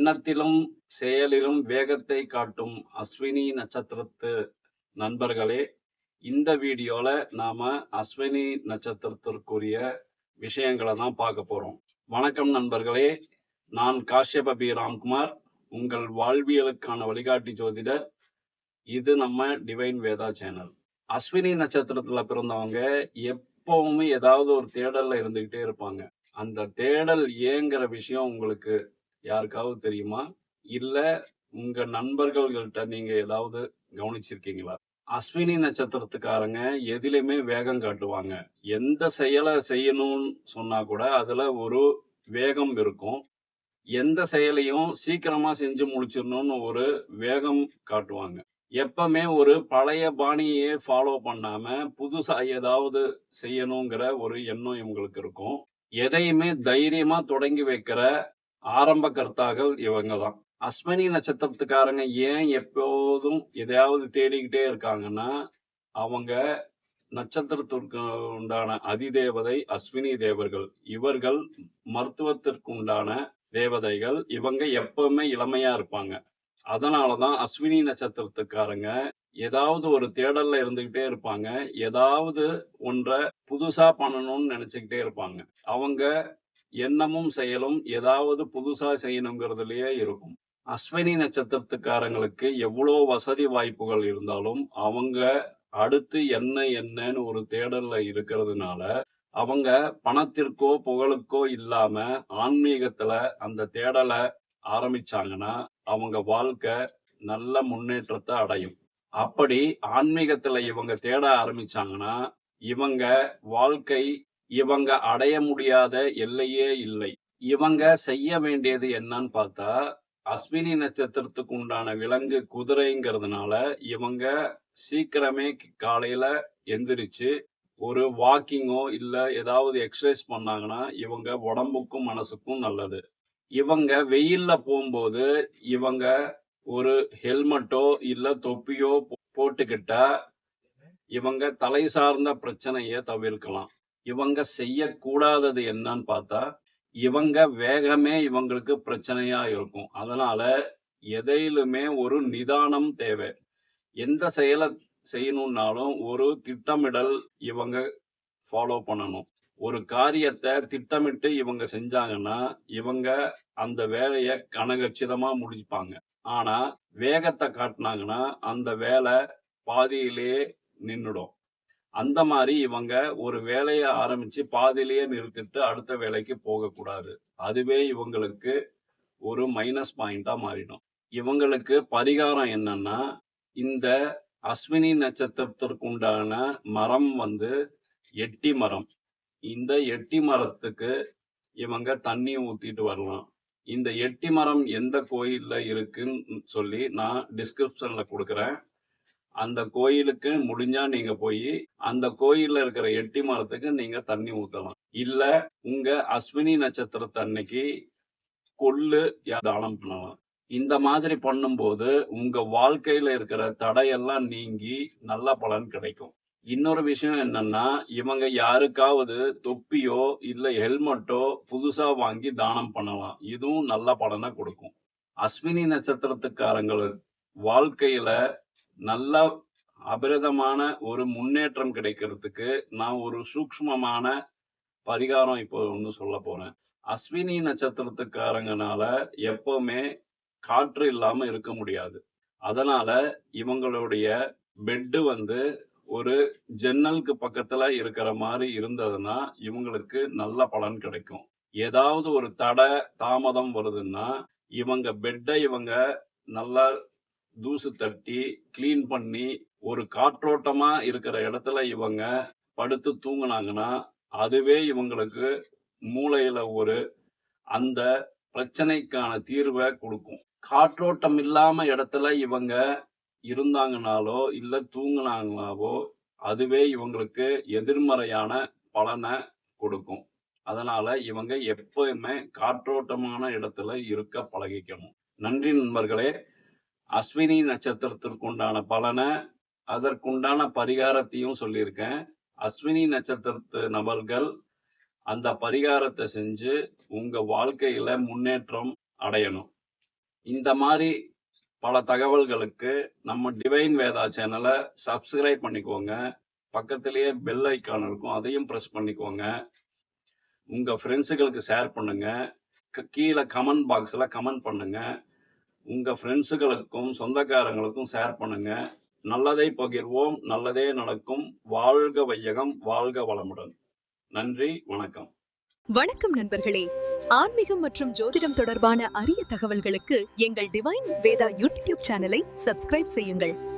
எண்ணத்திலும் செயலிலும் வேகத்தை காட்டும் அஸ்வினி நட்சத்திரத்து நண்பர்களே, இந்த வீடியோல நாம அஸ்வினி நட்சத்திரத்திற்குரிய விஷயங்களை தான் பார்க்க போறோம். வணக்கம் நண்பர்களே, நான் காஷ்யப பி ராம்குமார், உங்கள் வாழ்வியலுக்கான வழிகாட்டி ஜோதிடர். இது நம்ம டிவைன் வேதா சேனல். அஸ்வினி நட்சத்திரத்துல பிறந்தவங்க எப்பவுமே ஏதாவது ஒரு தேடல்ல இருந்துகிட்டே இருப்பாங்க. அந்த தேடல் ஏங்கிற விஷயம் உங்களுக்கு யாருக்காவது தெரியுமா? இல்ல உங்க நண்பர்கள்கிட்ட நீங்க ஏதாவது கவனிச்சிருக்கீங்களா? அஸ்வினி நட்சத்திரத்துக்காரங்க எதிலுமே வேகம் காட்டுவாங்க. எந்த செயலை செய்யணும்னு சொன்னா கூட அதுல ஒரு வேகம் இருக்கும். எந்த செயலையும் சீக்கிரமா செஞ்சு முடிச்சிடணும்னு ஒரு வேகம் காட்டுவாங்க. எப்பவுமே ஒரு பழைய பாணியே ஃபாலோ பண்ணாம புதுசா ஏதாவது செய்யணுங்கிற ஒரு எண்ணம் இவங்களுக்கு இருக்கும். எதையுமே தைரியமா தொடங்கி வைக்கிற ஆரம்ப கர்த்தாக்கள் இவங்க தான். அஸ்வினி நட்சத்திரத்துக்காரங்க ஏன் எப்போதும் எதையாவது தேடிக்கிட்டே இருக்காங்கன்னா, அவங்க நட்சத்திரத்திற்கு உண்டான அதிதேவதை அஸ்வினி தேவர்கள். இவர்கள் மருத்துவத்திற்கு உண்டான தேவதைகள். இவங்க எப்பவுமே இளமையா இருப்பாங்க. அதனாலதான் அஸ்வினி நட்சத்திரத்துக்காரங்க ஏதாவது ஒரு தேடல்ல இருந்துகிட்டே இருப்பாங்க. ஏதாவது ஒன்ற புதுசா பண்ணணும்னு நினைச்சுக்கிட்டே இருப்பாங்க. அவங்க எண்ணமும் செயலும் ஏதாவது புதுசா செய்யணுங்கிறதுலயே இருக்கும். அஸ்வினி நட்சத்திரத்துக்காரங்களுக்கு எவ்வளோ வசதி வாய்ப்புகள் இருந்தாலும் அவங்க அடுத்து என்னன்னு ஒரு தேடல்ல இருக்கிறதுனால அவங்க பணத்திற்கோ புகழுக்கோ இல்லாம ஆன்மீகத்துல அந்த தேடலை ஆரம்பிச்சாங்கன்னா அவங்க வாழ்க்கை நல்ல முன்னேற்றத்தை அடையும். அப்படி ஆன்மீகத்துல இவங்க தேட ஆரம்பிச்சாங்கன்னா இவங்க வாழ்க்கை இவங்க அடைய முடியாத எல்லையே இல்லை. இவங்க செய்ய வேண்டியது என்னன்னு பார்த்தா, அஸ்வினி நட்சத்திரத்துக்கு உண்டான விலங்கு குதிரைங்கிறதுனால இவங்க சீக்கிரமே காலையில எந்திரிச்சு ஒரு வாக்கிங்கோ இல்ல ஏதாவது எக்ஸசைஸ் பண்ணாங்கன்னா இவங்க உடம்புக்கும் மனசுக்கும் நல்லது. இவங்க வெயில்ல போகும்போது இவங்க ஒரு ஹெல்மெட்டோ இல்ல தொப்பியோ போட்டுக்கிட்டா இவங்க தலை சார்ந்த பிரச்சனையை தவிர்க்கலாம். இவங்க செய்யக்கூடாதது என்னன்னு பார்த்தா, இவங்க வேகமே இவங்களுக்கு பிரச்சனையா இருக்கும். அதனால எதையிலுமே ஒரு நிதானம் தேவை. எந்த செயலை செய்யணும்னாலும் ஒரு திட்டமிடல் இவங்க ஃபாலோ பண்ணணும். ஒரு காரியத்தை திட்டமிட்டு இவங்க செஞ்சாங்கன்னா இவங்க அந்த வேலையை கனகச்சிதமா முடிப்பாங்க. ஆனா வேகத்தை காட்டினாங்கன்னா அந்த வேலை பாதியிலேயே நின்னுடும். அந்த மாதிரி இவங்க ஒரு வேலையை ஆரம்பிச்சு பாதியிலேயே நிறுத்திட்டு அடுத்த வேலைக்கு போகக்கூடாது. அதுவே இவங்களுக்கு ஒரு மைனஸ் பாயிண்டா மாறிடும். இவங்களுக்கு பரிகாரம் என்னன்னா, இந்த அஸ்வினி நட்சத்திரத்திற்கு உண்டான மரம் எட்டி மரம். இந்த எட்டி மரத்துக்கு இவங்க தண்ணி ஊத்திட்டு வரலாம். இந்த எட்டி மரம் எந்த கோயில்ல இருக்குன்னு சொல்லி நான் டிஸ்கிரிப்ஷன்ல கொடுக்குறேன். அந்த கோயிலுக்கு முடிஞ்சா நீங்க போய் அந்த கோயில்ல இருக்கிற எட்டி மரத்துக்கு நீங்க தண்ணி ஊத்தலாம். இல்ல உங்க அஸ்வினி நட்சத்திரத்து அன்னைக்கு கொள்ளு தானம் பண்ணலாம். இந்த மாதிரி பண்ணும்போது உங்க வாழ்க்கையில இருக்கிற தடையெல்லாம் நீங்கி நல்ல பலன் கிடைக்கும். இன்னொரு விஷயம் என்னன்னா, இவங்க யாருக்காவது தொப்பியோ இல்ல ஹெல்மெட்டோ புதுசா வாங்கி தானம் பண்ணலாம். இதுவும் நல்ல பலனை கொடுக்கும். அஸ்வினி நட்சத்திரத்துக்காரங்கள் வாழ்க்கையில நல்ல அபரிதமான ஒரு முன்னேற்றம் கிடைக்கிறதுக்கு நான் ஒரு சூக்ஷ்மமான பரிகாரம் இப்போ ஒன்று சொல்ல போறேன். அஸ்வினி நட்சத்திரத்துக்காரங்கனால எப்பவுமே காற்று இல்லாம இருக்க முடியாது. அதனால இவங்களுடைய பெட்டு ஒரு ஜன்னலுக்கு பக்கத்துல இருக்கிற மாதிரி இருந்ததுன்னா இவங்களுக்கு நல்ல பலன் கிடைக்கும். ஏதாவது ஒரு தடை தாமதம் வருதுன்னா இவங்க பெட்டை இவங்க நல்லா தூசு தட்டி கிளீன் பண்ணி ஒரு காற்றோட்டமா இருக்கிற இடத்துல இவங்க படுத்து தூங்குனாங்கன்னா அதுவே இவங்களுக்கு மூளையில அந்த பிரச்சனைக்கான தீர்வை கொடுக்கும். காற்றோட்டம் இல்லாம இடத்துல இவங்க இருந்தாங்கனாலோ இல்ல தூங்குனாங்களாவோ அதுவே இவங்களுக்கு எதிர்மறையான பலனை கொடுக்கும். அதனால இவங்க எப்பவுமே காற்றோட்டமான இடத்துல இருக்க பழகிக்கணும். நன்றி நண்பர்களே. அஸ்வினி நட்சத்திரத்திற்கு உண்டான பலனை அதற்குண்டான பரிகாரத்தையும் சொல்லியிருக்கேன். அஸ்வினி நட்சத்திரத்து நபர்கள் அந்த பரிகாரத்தை செஞ்சு உங்க வாழ்க்கையில முன்னேற்றம் அடையணும். இந்த மாதிரி பல தகவல்களுக்கு நம்ம டிவைன் வேதா சேனலை சப்ஸ்கிரைப் பண்ணிக்கோங்க. பக்கத்திலேயே பெல் ஐக்கான் இருக்கும், அதையும் ப்ரெஸ் பண்ணிக்கோங்க. உங்க ஃப்ரெண்ட்ஸுகளுக்கு ஷேர் பண்ணுங்க. கீழே கமெண்ட் பாக்ஸில் கமெண்ட் பண்ணுங்க. உங்க ஃப்ரெண்ட்ஸுகளுக்கும் சொந்தக்காரங்களுக்கும் ஷேர் பண்ணுங்க. நல்லதை பகிர்வோம், நல்லதே நடக்கும். வாழ்க வையகம், வாழ்க வளமுடன். நன்றி, வணக்கம். வணக்கம் நண்பர்களே. ஆன்மீகம் மற்றும் ஜோதிடம் தொடர்பான அரிய தகவல்களுக்கு எங்கள் டிவைன் வேதா யூடியூப் சேனலை சப்ஸ்கிரைப் செய்யுங்கள்.